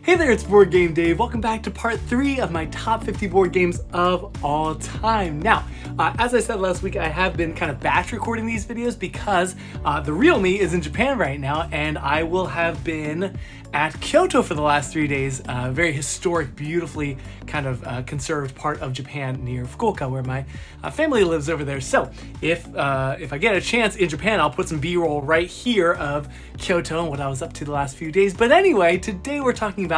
Hey there, it's BoardGameDave. Welcome back to part 3 of my top 50 board games of all time. Now, as I said last week, I have been kind of batch recording these videos because the real me is in Japan right now, and I will have been at Kyoto for the last 3 days. Very historic, beautifully kind of conserved part of Japan near Fukuoka, where my family lives over there. So if I get a chance in Japan, I'll put some B-roll right here of Kyoto and what I was up to the last few days. But anyway, today we're talking about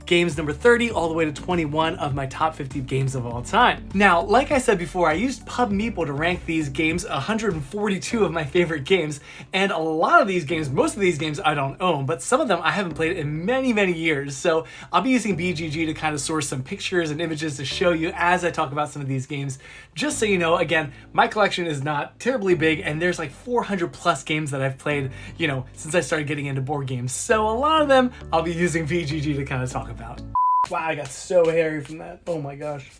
games number 30 all the way to 21 of my top 50 games of all time. Now, like I said before, I used Pub Meeple to rank these games, 142 of my favorite games, and a lot of these games, most of these games I don't own, but some of them I haven't played in many, many years. So I'll be using BGG to kind of source some pictures and images to show you as I talk about some of these games. Just so you know, again, my collection is not terribly big, and there's like 400 plus games that I've played, you know, since I started getting into board games. So a lot of them I'll be using BGG to kind of talk about. Wow, I got so hairy from that. Oh my gosh.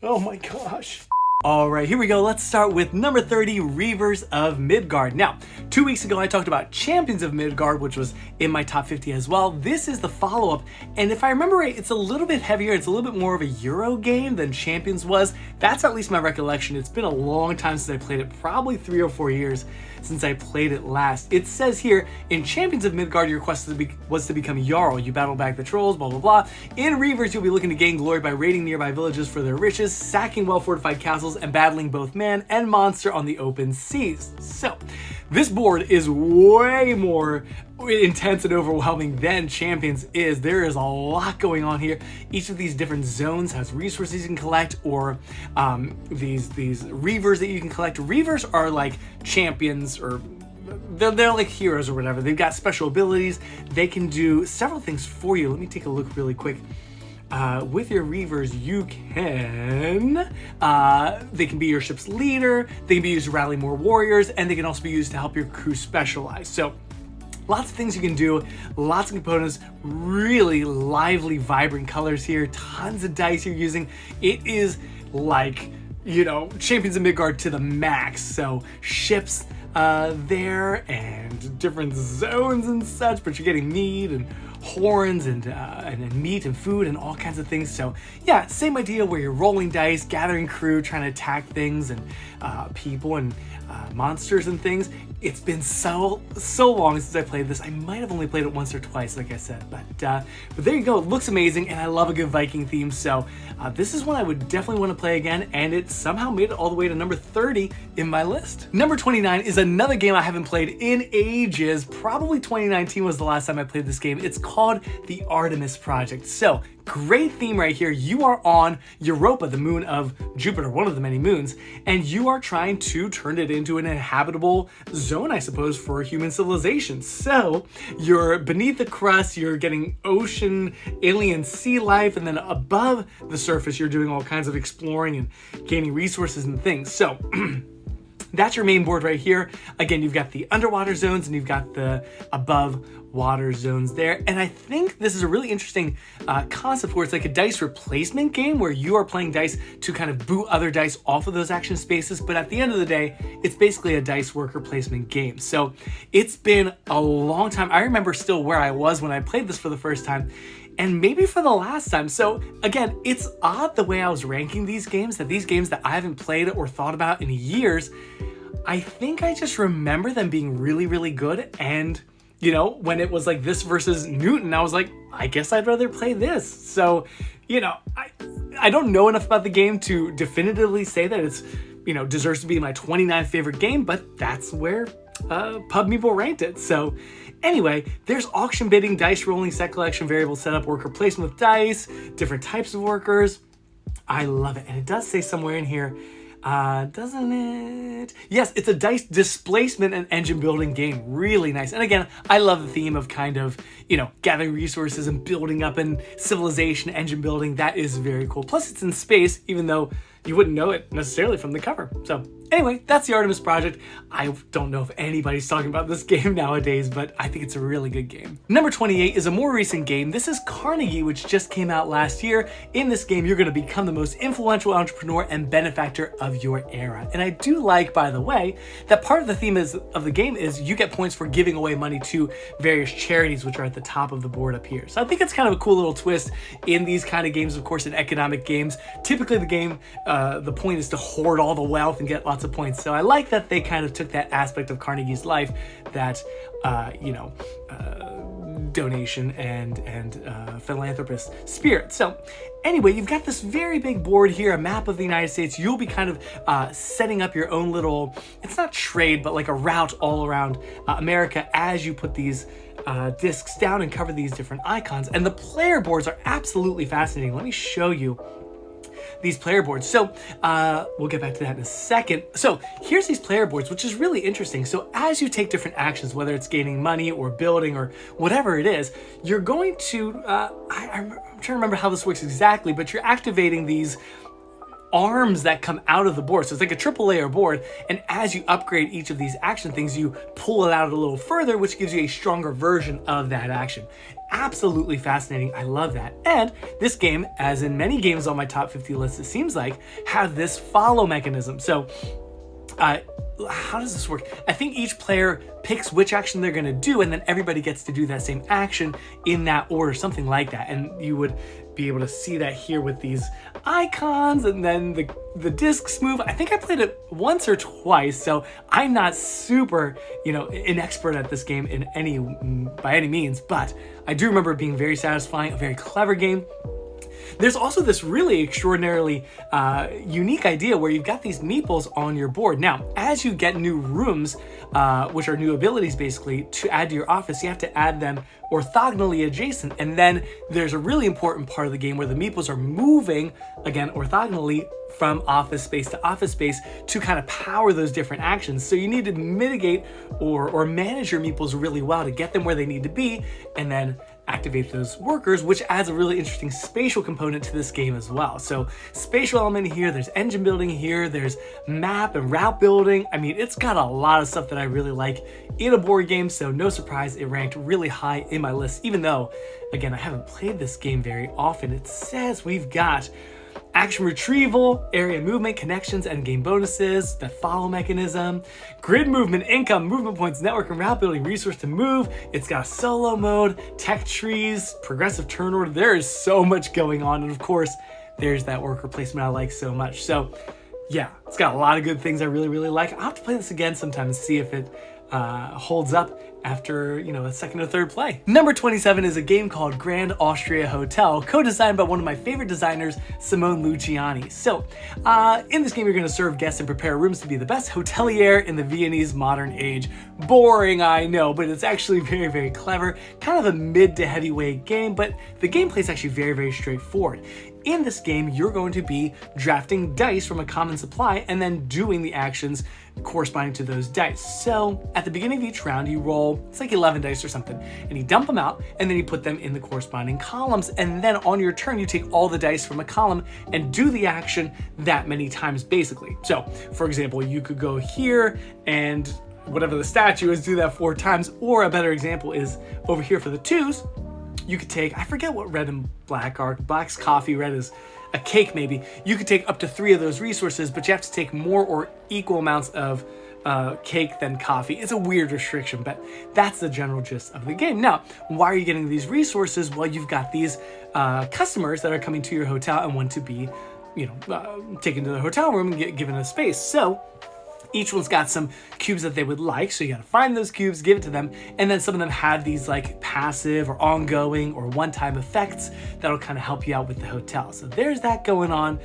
Oh my gosh. All right, here we go. Let's start with number 30, Reavers of Midgard. Now, 2 weeks ago, I talked about Champions of Midgard, which was in my top 50 as well. This is the follow-up, and if I remember right, it's a little bit heavier. It's a little bit more of a Euro game than Champions was. That's at least my recollection. It's been a long time since I played it, probably 3 or 4 years since I played it last. It says here, in Champions of Midgard, your quest was to become Jarl. You battle back the trolls, blah, blah, blah. In Reavers, you'll be looking to gain glory by raiding nearby villages for their riches, sacking well-fortified castles, and battling both man and monster on the open seas. So, this board is way more intense and overwhelming than Champions is. There is a lot going on here. Each of these different zones has resources you can collect, or these Reavers that you can collect. Reavers are like champions, or they're like heroes or whatever. They've got special abilities. They can do several things for you. Let me take a look really quick. With your Reavers, you can, they can be your ship's leader, they can be used to rally more warriors, and they can also be used to help your crew specialize. So, lots of things you can do, lots of components, really lively, vibrant colors here, tons of dice you're using. It is like, you know, Champions of Midgard to the max. So, ships there, and different zones and such, but you're getting meat and horns and meat and food and all kinds of things. So yeah, same idea where you're rolling dice, gathering crew, trying to attack things and people and monsters and things. It's been so long since I played this. I might have only played it once or twice, like I said, but there you go. It looks amazing, and I love a good Viking theme. So this is one I would definitely want to play again, and it somehow made it all the way to number 30 in my list. Number 29 is another game I haven't played in ages. Probably 2019 was the last time I played this game. It's called the Artemis Project. So great theme right here. You are on Europa, the moon of Jupiter, one of the many moons, and you are trying to turn it into an inhabitable zone, I suppose, for human civilization. So you're beneath the crust, you're getting ocean, alien sea life, and then above the surface, you're doing all kinds of exploring and gaining resources and things. So that's your main board right here. Again, you've got the underwater zones and you've got the above water zones there. And I think this is a really interesting concept where it's like a dice replacement game where you are playing dice to kind of boot other dice off of those action spaces. But at the end of the day, it's basically a dice worker placement game. So it's been a long time. I remember still where I was when I played this for the first time, and maybe for the last time. So again, it's odd the way I was ranking these games, that these games that I haven't played or thought about in years, I think I just remember them being really, really good. And you know, when it was like this versus Newton, I was like, I guess I'd rather play this. So, you know, I don't know enough about the game to definitively say that it's, you know, deserves to be my 29th favorite game, but that's where Pub Meeple ranked it. So anyway, there's auction bidding, dice rolling, set collection, variable setup, worker placement with dice, different types of workers. I love it. And it does say somewhere in here, doesn't it? Yes, it's a dice displacement and engine building game. Really nice. And again, I love the theme of kind of, you know, gathering resources and building up in civilization, engine building. That is very cool. Plus it's in space, even though, you wouldn't know it necessarily from the cover. So anyway, that's the Artemis Project. I don't know if anybody's talking about this game nowadays, but I think it's a really good game. Number 28 is a more recent game. This is Carnegie, which just came out last year. In this game, you're going to become the most influential entrepreneur and benefactor of your era. And I do like, by the way, that part of the theme of the game is you get points for giving away money to various charities, which are at the top of the board up here. So I think it's kind of a cool little twist in these kind of games. Of course, in economic games, typically the point is to hoard all the wealth and get lots of points. So I like that they kind of took that aspect of Carnegie's life, that donation and philanthropist spirit. So anyway, you've got this very big board here, a map of the United States. You'll be kind of setting up your own little, it's not trade, but like a route all around America as you put these discs down and cover these different icons. And the player boards are absolutely fascinating. Let me show you these player boards. So we'll get back to that in a second. So here's these player boards, which is really interesting. So as you take different actions, whether it's gaining money or building or whatever it is, you're going to, I'm trying to remember how this works exactly, but you're activating these arms that come out of the board. So it's like a triple layer board. And as you upgrade each of these action things, you pull it out a little further, which gives you a stronger version of that action. Absolutely fascinating. I love that. And this game, as in many games on my top 50 list, it seems like, have this follow mechanism. So how does this work? I think each player picks which action they're going to do, and then everybody gets to do that same action in that order, something like that. And you would be able to see that here with these icons, and then the discs move. I think I played it once or twice, so I'm not super, an expert at this game by any means, but I do remember it being very satisfying, a very clever game. There's also this really extraordinarily unique idea where you've got these meeples on your board. Now, as you get new rooms, which are new abilities basically, to add to your office, you have to add them orthogonally adjacent. And then there's a really important part of the game where the meeples are moving, again, orthogonally from office space to office space to kind of power those different actions. So you need to mitigate or manage your meeples really well to get them where they need to be, and then activate those workers, which adds a really interesting spatial component to this game as well. So spatial element here, there's engine building here, there's map and route building. I mean, it's got a lot of stuff that I really like in a board game, so no surprise it ranked really high in my list, even though, again, I haven't played this game very often. It says we've got action retrieval, area movement, connections, and game bonuses, the follow mechanism, grid movement, income, movement points, network and route building, resource to move. It's got a solo mode, tech trees, progressive turn order. There is so much going on. And of course, there's that worker placement I like so much. So yeah, it's got a lot of good things I really, really like. I'll have to play this again sometime and see if it holds up after, a second or third play. Number 27 is a game called Grand Austria Hotel, co-designed by one of my favorite designers, Simone Luciani. So in this game, you're going to serve guests and prepare rooms to be the best hotelier in the Viennese modern age. Boring, I know, but it's actually very, very clever. Kind of a mid to heavyweight game, but the gameplay is actually very, very straightforward. In this game, you're going to be drafting dice from a common supply and then doing the actions corresponding to those dice. So at the beginning of each round, you roll, it's like 11 dice or something, and you dump them out, and then you put them in the corresponding columns. And then on your turn, you take all the dice from a column and do the action that many times, basically. So for example, you could go here and whatever the statue is, do that 4 times. Or a better example is over here for the 2s. You could take, I forget what red and black are. Black's coffee, red is a cake maybe. You could take up to 3 of those resources, but you have to take more or equal amounts of cake than coffee. It's a weird restriction, but that's the general gist of the game. Now, why are you getting these resources? Well, you've got these customers that are coming to your hotel and want to be, taken to the hotel room and get given a space. So each one's got some cubes that they would like, so you gotta find those cubes, give it to them, and then some of them have these like passive or ongoing or one-time effects that'll kind of help you out with the hotel. So there's that going on,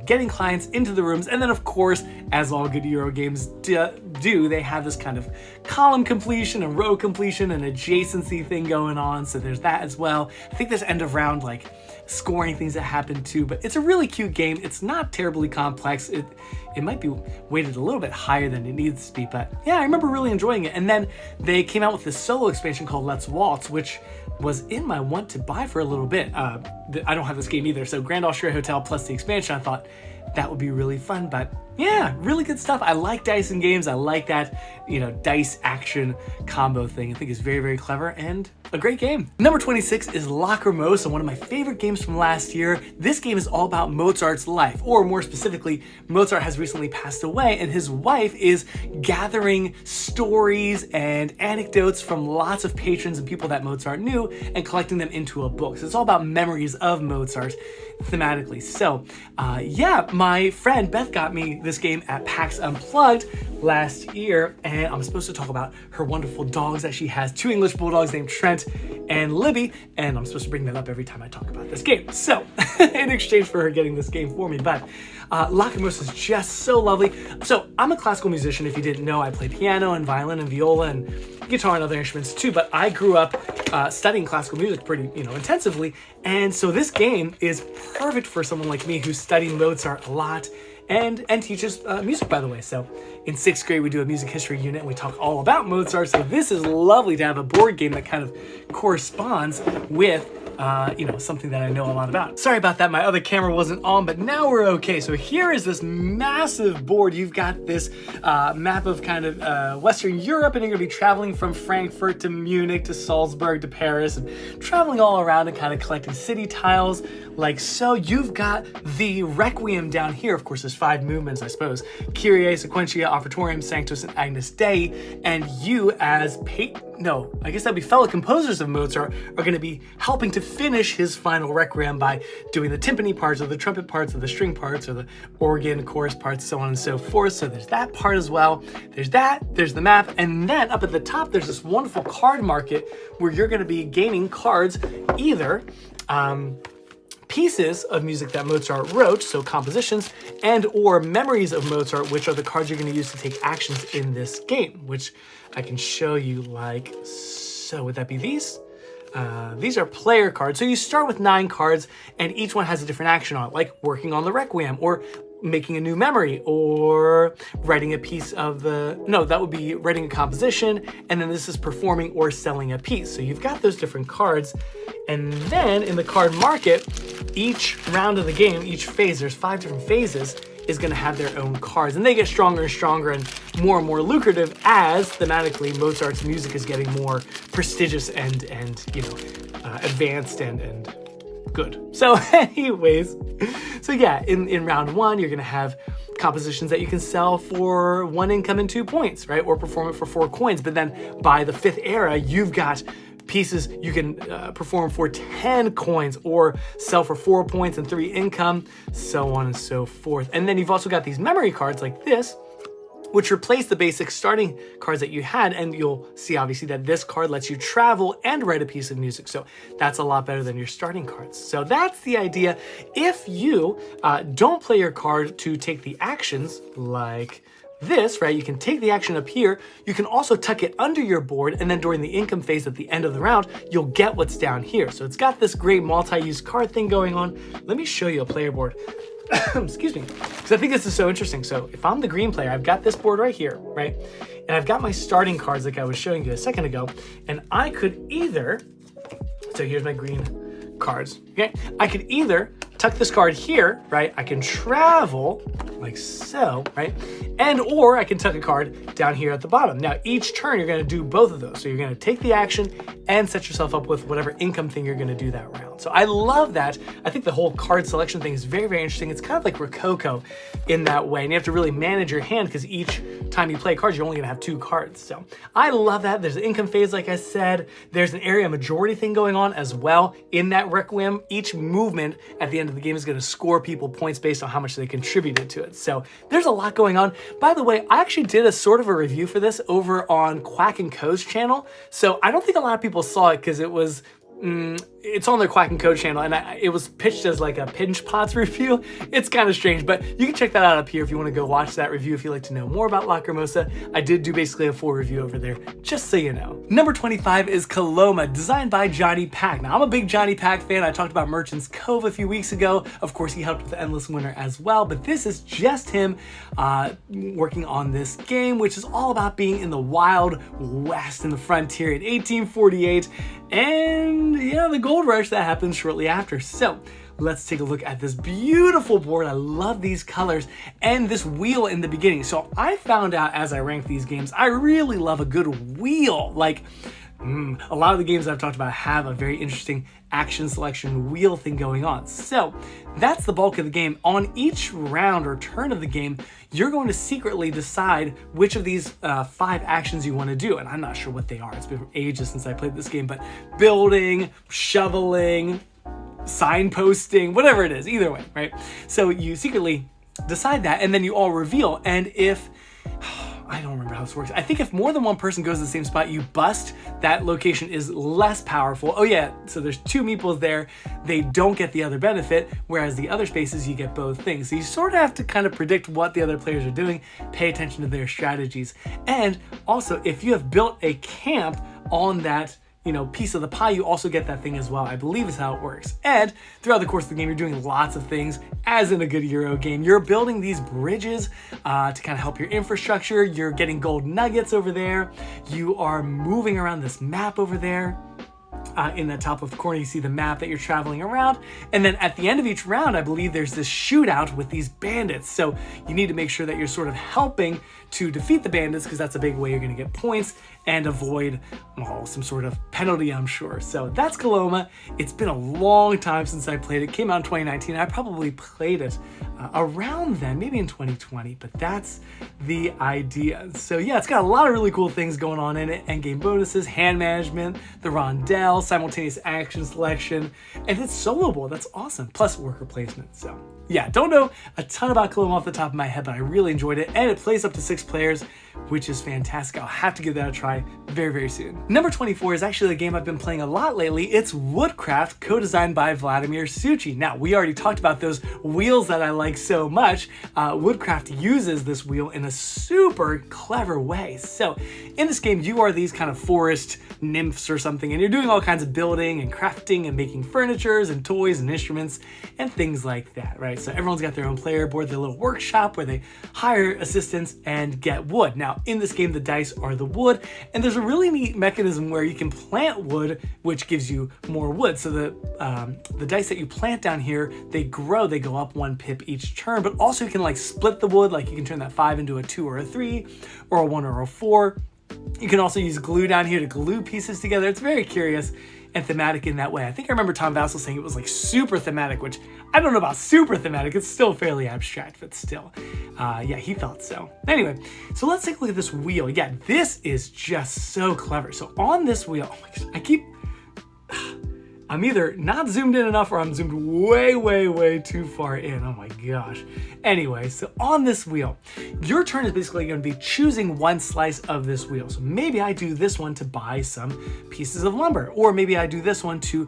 getting clients into the rooms, and then of course, as all good Euro games do, they have this kind of column completion and row completion and adjacency thing going on, so there's that as well. I think there's end of round like scoring things that happen too, but it's a really cute game. It's not terribly complex. It might be weighted a little bit higher than it needs to be, but yeah, I remember really enjoying it. And then they came out with this solo expansion called Let's Waltz, which was in my want to buy for a little bit. I don't have this game either, so Grand Austria Hotel plus the expansion, I thought that would be really fun. But yeah, really good stuff. I like dice and games. I like that, dice action combo thing. I think it's very, very clever and a great game. Number 26 is Lukrembo, one of my favorite games from last year. This game is all about Mozart's life, or more specifically, Mozart has recently passed away and his wife is gathering stories and anecdotes from lots of patrons and people that Mozart knew and collecting them into a book. So it's all about memories of Mozart thematically. So yeah, my friend Beth got me this game at PAX Unplugged last year, and I'm supposed to talk about her wonderful dogs that she has, 2 English bulldogs named Trent and Libby, and I'm supposed to bring that up every time I talk about this game. So in exchange for her getting this game for me, but Lukrembo is just so lovely. So I'm a classical musician. If you didn't know, I play piano and violin and viola and guitar and other instruments too, but I grew up studying classical music pretty, intensively. And so this game is perfect for someone like me who's studying Mozart a lot and teaches music, by the way. So in 6th grade, we do a music history unit and we talk all about Mozart. So this is lovely to have a board game that kind of corresponds with something that I know a lot about. Sorry about that, my other camera wasn't on, but now we're okay. So here is this massive board. You've got this map of kind of Western Europe, and you're gonna be traveling from Frankfurt to Munich to Salzburg to Paris, and traveling all around and kind of collecting city tiles like so. You've got the Requiem down here. Of course, there's 5 movements, I suppose. Kyrie, Sequentia, Offertorium, Sanctus, and Agnus Dei. And you as I guess that'd be fellow composers of Mozart are going to be helping to finish his final Requiem by doing the timpani parts or the trumpet parts or the string parts or the organ chorus parts, so on and so forth. So there's that part as well. There's that, there's the map, and then up at the top there's this wonderful card market where you're going to be gaining cards, either pieces of music that Mozart wrote, so compositions, and or memories of Mozart, which are the cards you're going to use to take actions in this game, which I can show you like so. Would that be these? These are player cards. So you start with 9 cards and each one has a different action on it, like working on the Requiem or making a new memory or writing a piece of that would be writing a composition, and then this is performing or selling a piece. So you've got those different cards, and then in the card market, each round of the game, each phase, there's 5 different phases, is going to have their own cards, and they get stronger and stronger and more lucrative as thematically Mozart's music is getting more prestigious and advanced and good. So anyways, so yeah, in round 1, you're going to have compositions that you can sell for 1 income and 2 points, right? Or perform it for 4 coins. But then by the 5th era, you've got pieces you can perform for 10 coins or sell for 4 points and 3 income, so on and so forth. And then you've also got these memory cards like this, which replace the basic starting cards that you had, and you'll see obviously that this card lets you travel and write a piece of music, so that's a lot better than your starting cards. So that's the idea. If you don't play your card to take the actions like this, right, you can take the action up here, you can also tuck it under your board, and then during the income phase at the end of the round, you'll get what's down here. So it's got this great multi-use card thing going on. Let me show you a player board. Excuse me, because I think this is so interesting. So if I'm the green player, I've got this board right here, right? And I've got my starting cards like I was showing you a second ago, and I could either, so here's my green cards, okay? I could either tuck this card here, right? I can travel like so, right? And or I can tuck a card down here at the bottom. Now each turn you're gonna do both of those. So you're gonna take the action and set yourself up with whatever income thing you're gonna do that round. So I love that. I think the whole card selection thing is very, very interesting. It's kind of like Rococo in that way. And you have to really manage your hand because each time you play cards, you're only gonna have 2 cards. So I love that. There's an income phase, like I said. There's an area majority thing going on as well in that Requiem. Each movement at the end of the game is gonna score people points based on how much they contributed to it. So there's a lot going on. By the way, I actually did a sort of a review for this over on Quack & Co's channel. So I don't think a lot of people saw it because it was it's on their Quack & Co channel, and it was pitched as like a Pinch Pots review. It's kind of strange, but you can check that out up here if you want to go watch that review if you'd like to know more about Lukrembo. I did do basically a full review over there, just so you know. Number 25 is Coloma, designed by Johnny Pack. Now, I'm a big Johnny Pack fan. I talked about Merchant's Cove a few weeks ago. Of course, he helped with the Endless Winter as well, but this is just him working on this game, which is all about being in the Wild West, in the frontier in 1848. And yeah, the goal gold rush that happens shortly after. So let's take a look at this beautiful board. I love these colors and this wheel in the beginning. So I found out as I ranked these games, I really love a good wheel. Like a lot of the games I've talked about have a very interesting action selection wheel thing going on. So that's the bulk of the game. On each round or turn of the game, you're going to secretly decide which of these 5 actions you want to do. And I'm not sure what they are. It's been ages since I played this game, but building, shoveling, signposting, whatever it is, either way, right? So you secretly decide that, and then you all reveal. And if I don't remember how this works. I think if more than one person goes to the same spot, you bust, that location is less powerful. Oh yeah, so there's 2 meeples there. They don't get the other benefit, whereas the other spaces, you get both things. So you sort of have to kind of predict what the other players are doing, pay attention to their strategies. And also, if you have built a camp on that piece of the pie, you also get that thing as well, I believe is how it works. And throughout the course of the game, you're doing lots of things, as in a good Euro game. You're building these bridges to kind of help your infrastructure. You're getting gold nuggets over there. You are moving around this map over there. In the top left corner, you see the map that you're traveling around. And then at the end of each round, I believe there's this shootout with these bandits. So you need to make sure that you're sort of helping to defeat the bandits, because that's a big way you're going to get points and avoid some sort of penalty, I'm sure. So that's Coloma. It's been a long time since I played it. It came out in 2019. I probably played it around then, maybe in 2020, but that's the idea. So yeah, it's got a lot of really cool things going on in it. Endgame bonuses, hand management, the rondelle, simultaneous action selection, and it's soloable. That's awesome. Plus worker placement. So yeah, don't know a ton about Coloma off the top of my head, but I really enjoyed it, and it plays up to 6 players, which is fantastic. I'll have to give that a try very, very soon. Number 24 is actually a game I've been playing a lot lately. It's Woodcraft, co-designed by Vladimir Suchi. Now, we already talked about those wheels that I like so much. Woodcraft uses this wheel in a super clever way. So in this game, you are these kind of forest nymphs or something, and you're doing all kinds of building and crafting and making furnitures and toys and instruments and things like that, right? So everyone's got their own player board, their little workshop where they hire assistants and get wood. Now, in this game, the dice are the wood, and there's a really neat mechanism where you can plant wood, which gives you more wood. So the dice that you plant down here, they grow, they go up 1 pip each turn, but also you can like split the wood, like you can turn that 5 into a 2 or a 3, or a 1 or a 4. You can also use glue down here to glue pieces together. It's very curious and thematic in that way. I think I remember Tom Vassell saying it was like super thematic, which I don't know about super thematic. It's still fairly abstract, but still. Yeah, he thought so. Anyway, so let's take a look at this wheel. Yeah, this is just so clever. So on this wheel, oh my gosh, I'm either not zoomed in enough or I'm zoomed way, way, way too far in. Oh my gosh. Anyway, so on this wheel, your turn is basically going to be choosing one slice of this wheel. So maybe I do this one to buy some pieces of lumber, or maybe I do this one to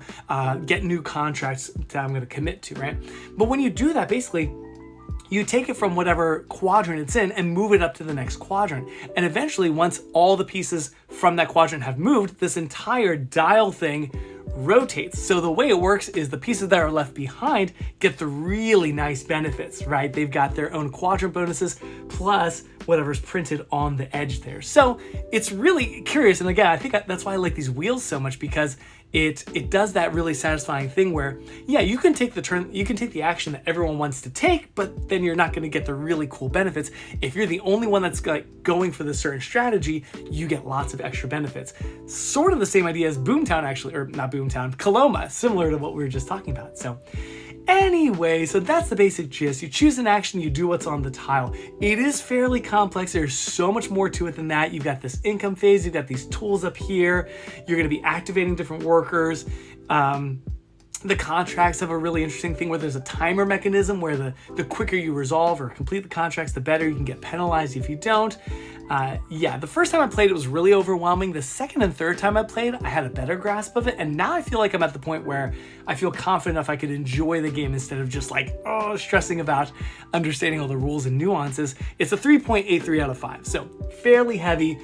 get new contracts that I'm going to commit to, right? But when you do that, basically, you take it from whatever quadrant it's in and move it up to the next quadrant. And eventually, once all the pieces from that quadrant have moved, this entire dial thing rotates. So the way it works is the pieces that are left behind get the really nice benefits, right? They've got their own quadrant bonuses plus whatever's printed on the edge there. So it's really curious. And again, I think that's why I like these wheels so much, because it does that really satisfying thing where, yeah, you can take the turn, you can take the action that everyone wants to take, but then you're not going to get the really cool benefits. If you're the only one that's like going for the certain strategy, you get lots of extra benefits. Sort of the same idea as Boomtown, actually, or not Boomtown, Coloma, similar to what we were just talking about. So anyway, so that's the basic gist. You choose an action, you do what's on the tile. It is fairly complex. There's so much more to it than that. You've got this income phase, you've got these tools up here. You're going to be activating different workers. The contracts have a really interesting thing where there's a timer mechanism where the quicker you resolve or complete the contracts, the better. You can get penalized if you don't. Yeah, the first time I played it was really overwhelming. The second and third time I played, I had a better grasp of it. And now I feel like I'm at the point where I feel confident enough I could enjoy the game instead of just like, stressing about understanding all the rules and nuances. It's a 3.83 out of 5. So fairly heavy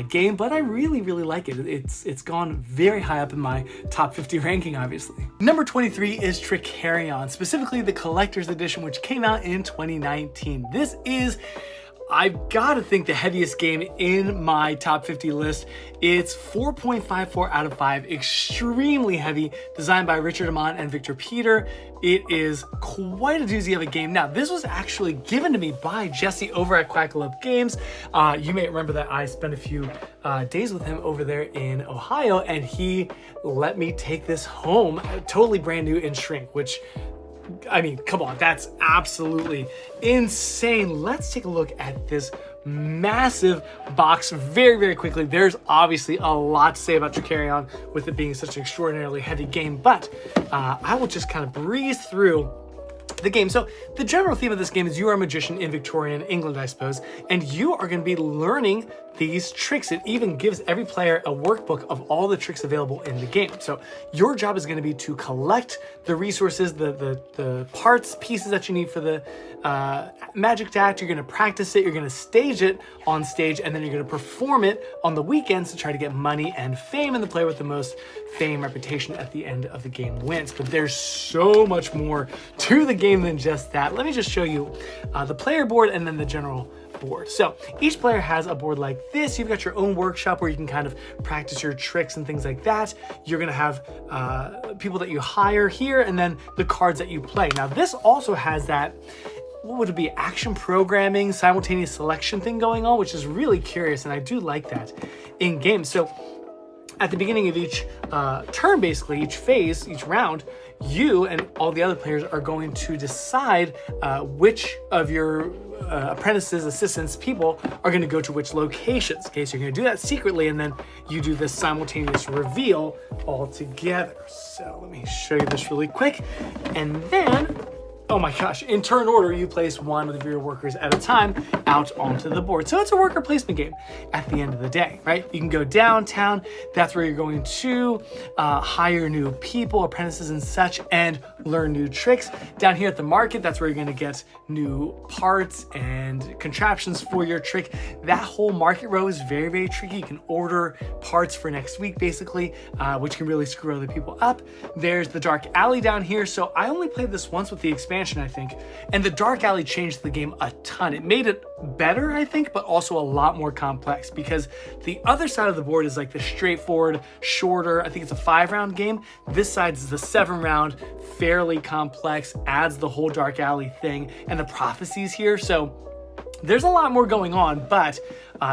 game, but I really, really like it. It's gone very high up in my top 50 ranking, obviously. Number 23 is Tricarion, specifically the collector's edition, which came out in 2019. This is I've got to think the heaviest game in my top 50 list. It's 4.54 out of 5, extremely heavy, designed by Richard Amon and Victor Peter. It is quite a doozy of a game. Now, this was actually given to me by Jesse over at Quackalope Games. You may remember that I spent a few days with him over there in Ohio, and he let me take this home, totally brand new in shrink, which, I mean, come on, that's absolutely insane. Let's take a look at this massive box very, very quickly. There's obviously a lot to say about Trickerion with it being such an extraordinarily heavy game, but I will just kind of breeze through the game. So the general theme of this game is you are a magician in Victorian England, I suppose, and you are going to be learning these tricks. It even gives every player a workbook of all the tricks available in the game. So your job is going to be to collect the resources, the parts, pieces that you need for the magic act. You're going to practice it, you're going to stage it on stage, and then you're going to perform it on the weekends to try to get money and fame, and the player with the most fame, reputation at the end of the game wins. But there's so much more to the game than just that. Let me just show you the player board and then the general board. So each player has a board like this. You've got your own workshop where you can kind of practice your tricks and things like that. You're going to have people that you hire here, and then the cards that you play. Now this also has that, what would it be, action programming, simultaneous selection thing going on, which is really curious, and I do like that in games. So at the beginning of each turn, basically, each phase, each round, you and all the other players are going to decide which of your apprentices, assistants, people are going to go to which locations. Okay, so you're going to do that secretly, and then you do this simultaneous reveal all together. So let me show you this really quick. And then, oh my gosh, in turn order, you place one of your workers at a time out onto the board. So it's a worker placement game at the end of the day, right? You can go downtown. That's where you're going to hire new people, apprentices and such, and learn new tricks. Down here at the market, that's where you're going to get new parts and contraptions for your trick. That whole market row is very, very tricky. You can order parts for next week, basically, which can really screw other people up. There's the dark alley down here. So I only played this once with the expansion, I think, and the dark alley changed the game a ton. It made it better, I think, but also a lot more complex, because the other side of the board is like the straightforward, shorter, I think it's a 5-round game. This side is the 7-round, fairly complex, adds the whole dark alley thing and the prophecies here. So there's a lot more going on, but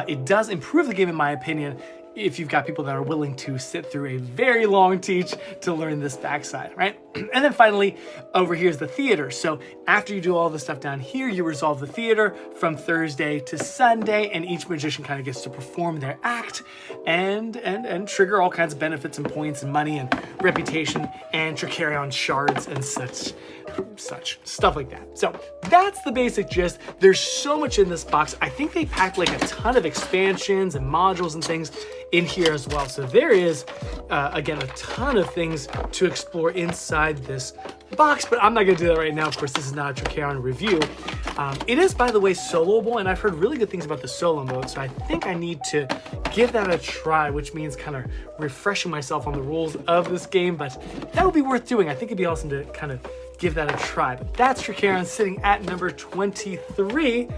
it does improve the game, in my opinion, if you've got people that are willing to sit through a very long teach to learn this backside, right? And then finally, over here is the theater. So after you do all the stuff down here, you resolve the theater from Thursday to Sunday, and each magician kind of gets to perform their act and trigger all kinds of benefits and points and money and reputation and Trickerion shards and such stuff like that. So that's the basic gist. There's so much in this box. I think they packed like a ton of expansions and modules and things in here as well. So there is, again, a ton of things to explore inside this box, but I'm not going to do that right now. Of course, this is not a Trickerion review. It is, by the way, soloable, and I've heard really good things about the solo mode, so I think I need to give that a try, which means kind of refreshing myself on the rules of this game, but that would be worth doing. I think it'd be awesome to kind of give that a try. But that's Trickerion sitting at number 23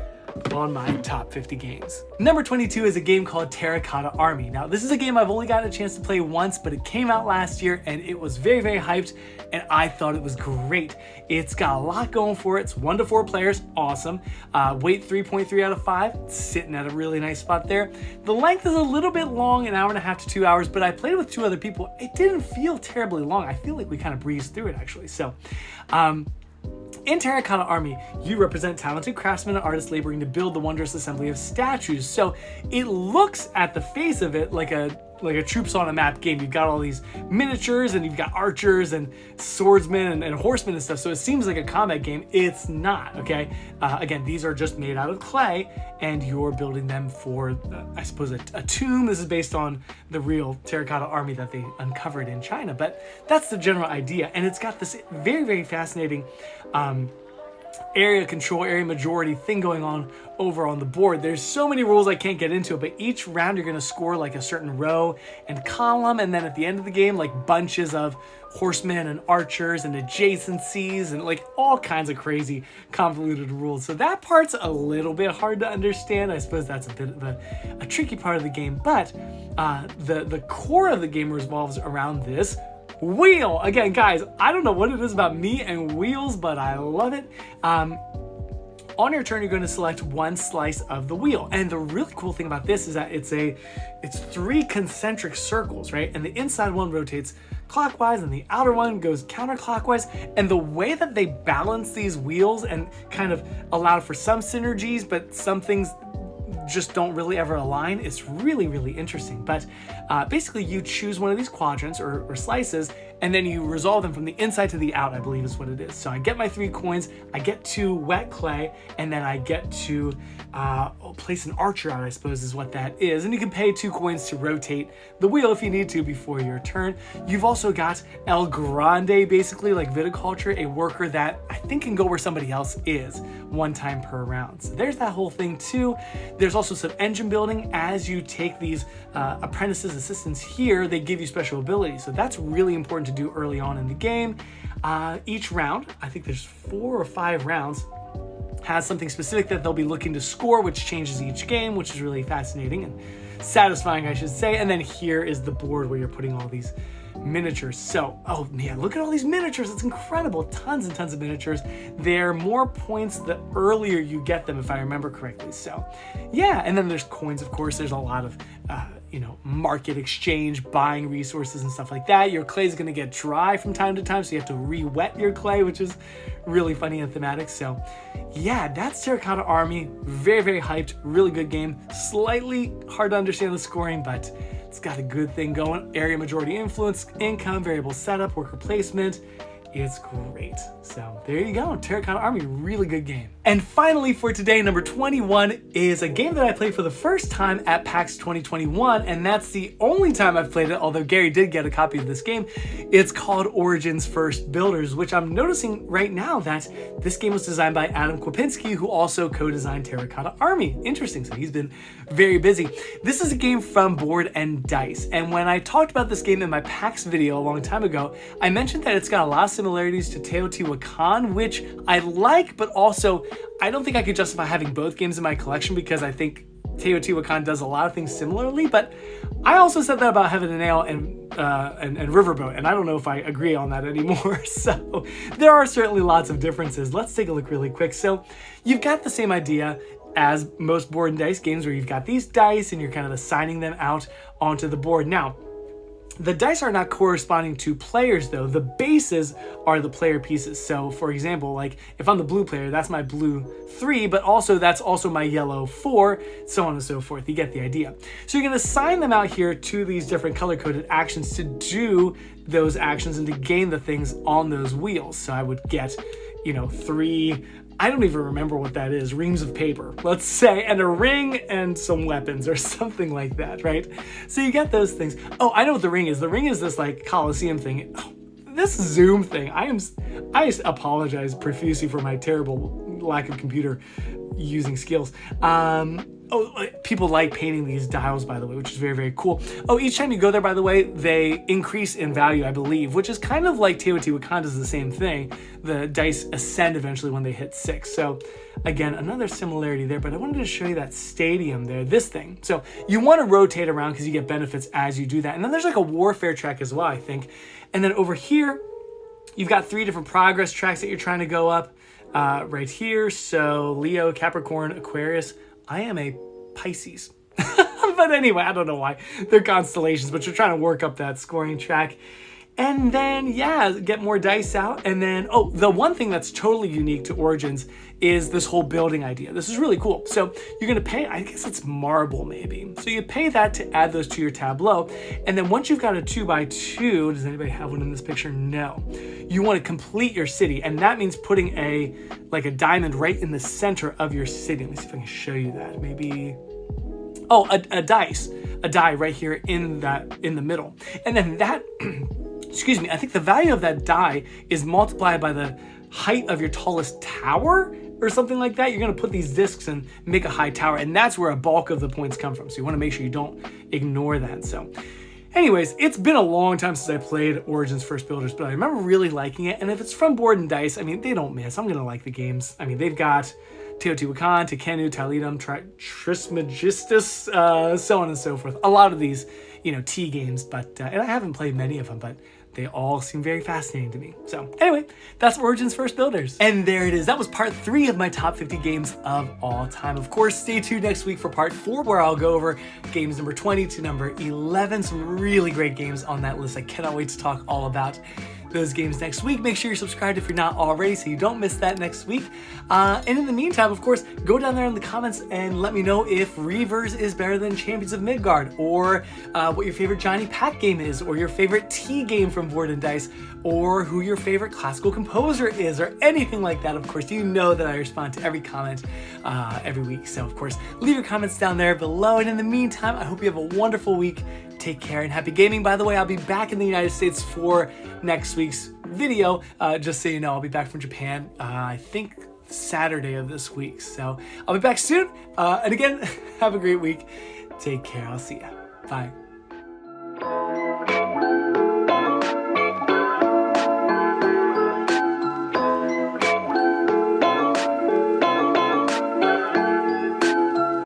on my top 50 games. Number 22 is a game called Terracotta Army. Now, this is a game I've only gotten a chance to play once, but it came out last year and it was very, very hyped, and I thought it was great. It's got a lot going for it. It's 1 to 4 players, awesome. Weight 3.3 out of 5, sitting at a really nice spot there. The length is a little bit long, 1.5 hours to 2 hours, but I played with 2 other people. It didn't feel terribly long. I feel like we kind of breezed through it, actually. So, in Terracotta Army, you represent talented craftsmen and artists laboring to build the wondrous assembly of statues. So it looks at the face of it like a troops on a map game. You've got all these miniatures and you've got archers and swordsmen and horsemen and stuff. So it seems like a combat game. It's not, okay? Again, these are just made out of clay and you're building them for, I suppose, a tomb. This is based on the real Terracotta Army that they uncovered in China. But that's the general idea. And it's got this very, very fascinating area control, area majority thing going on over on the board. There's so many rules I can't get into it, but each round you're going to score like a certain row and column, and then at the end of the game, like bunches of horsemen and archers and adjacencies and like all kinds of crazy convoluted rules. So that part's a little bit hard to understand. I suppose that's a bit of a tricky part of the game, but the core of the game revolves around this wheel. Again, guys, I don't know what it is about me and wheels, but I love it. On your turn, you're going to select one slice of the wheel. And the really cool thing about this is that it's 3 concentric circles, right? And the inside one rotates clockwise and the outer one goes counterclockwise. And the way that they balance these wheels and kind of allow for some synergies, but some things just don't really ever align, it's really, really interesting. But basically you choose one of these quadrants or slices, and then you resolve them from the inside to the out, I believe is what it is. So I get my 3 coins, I get 2 wet clay, and then I get to place an archer out, I suppose is what that is. And you can pay 2 coins to rotate the wheel if you need to before your turn. You've also got El Grande, basically like viticulture, a worker that I think can go where somebody else is 1 time per round. So there's that whole thing too. There's also some engine building. As you take these apprentices, assistants here, they give you special abilities. So that's really important to do early on in the game. Each round, I think there's 4 or 5 rounds, has something specific that they'll be looking to score, which changes each game, which is really fascinating and satisfying, I should say. And then here is the board where you're putting all these miniatures. So, oh man, look at all these miniatures. It's incredible. Tons and tons of miniatures. They're more points the earlier you get them, if I remember correctly. So yeah, and then there's coins, of course. There's a lot of market exchange, buying resources and stuff like that. Your clay is going to get dry from time to time, so you have to re-wet your clay, which is really funny and thematic. So yeah, that's Terracotta Army. Very, very hyped. Really good game. Slightly hard to understand the scoring, but it's got a good thing going. Area majority influence, income, variable setup, worker placement. It's great. So there you go. Terracotta Army, really good game. And finally for today, number 21 is a game that I played for the first time at PAX 2021, and that's the only time I've played it, although Gary did get a copy of this game. It's called Origins First Builders, which I'm noticing right now that this game was designed by Adam Kwapinski, who also co-designed Terracotta Army. Interesting, so he's been very busy. This is a game from Board and Dice, and when I talked about this game in my PAX video a long time ago, I mentioned that it's got a lot of similarities to Teotihuacan, which I like, but also I don't think I could justify having both games in my collection because I think Teotihuacan does a lot of things similarly, but I also said that about Heaven and Ale and Riverboat, and I don't know if I agree on that anymore. So there are certainly lots of differences. Let's take a look really quick. So you've got the same idea as most board and dice games where you've got these dice and you're kind of assigning them out onto the board. Now, the dice are not corresponding to players though. The bases are the player pieces. So for example, like if I'm the blue player, that's my blue 3, but also that's also my yellow 4, so on and so forth. You get the idea. So you're gonna assign them out here to these different color-coded actions to do those actions and to gain the things on those wheels. So I would get, 3, I don't even remember what that is, reams of paper, let's say, and a ring and some weapons or something like that, right? So you get those things. Oh, I know what the ring is. The ring is this like Coliseum thing. Oh, this Zoom thing. I apologize profusely for my terrible lack of computer using skills. People like painting these dials, by the way, which is very, very cool. Oh, each time you go there, by the way, they increase in value, I believe, which is kind of like Teotihuacan does the same thing. The dice ascend eventually when they hit 6. So again, another similarity there, but I wanted to show you that stadium there, this thing. So you want to rotate around because you get benefits as you do that. And then there's like a warfare track as well, I think. And then over here, you've got 3 different progress tracks that you're trying to go up right here. So Leo, Capricorn, Aquarius. I am a Pisces. But anyway, I don't know why. They're constellations, but you're trying to work up that scoring track. And then, yeah, get more dice out. And then, the one thing that's totally unique to Origins is this whole building idea. This is really cool. So you're going to pay, I guess it's marble maybe. So you pay that to add those to your tableau. And then once you've got a 2x2, does anybody have one in this picture? No. You want to complete your city. And that means putting a diamond right in the center of your city. Let me see if I can show you that. Maybe, a die right here in the middle. And then that, excuse me, I think the value of that die is multiplied by the height of your tallest tower or something like that. You're going to put these discs and make a high tower, and that's where a bulk of the points come from. So you want to make sure you don't ignore that. So anyways, it's been a long time since I played Origins First Builders, but I remember really liking it. And if it's from Board and Dice, I mean, they don't miss. I'm going to like the games. I mean, they've got Teotihuacan, Tekenu, Talidum, Trismegistus, so on and so forth. A lot of these, T games, but and I haven't played many of them, but they all seem very fascinating to me. So anyway, that's Origins First Builders. And there it is. That was part 3 of my top 50 games of all time. Of course, stay tuned next week for part 4, where I'll go over games number 20 to number 11. Some really great games on that list. I cannot wait to talk all about those games next week. Make sure you're subscribed if you're not already, so you don't miss that next week. And in the meantime, of course, go down there in the comments and let me know if Reavers is better than Champions of Midgard, or what your favorite Johnny Pack game is, or your favorite T game from Board and Dice, or who your favorite classical composer is, or anything like that. Of course, you know that I respond to every comment every week. So of course, leave your comments down there below. And in the meantime, I hope you have a wonderful week. Take care and happy gaming. By the way, I'll be back in the United States for next week's video. Just so you know, I'll be back from Japan, I think Saturday of this week. So I'll be back soon. And again, have a great week. Take care. I'll see ya. Bye.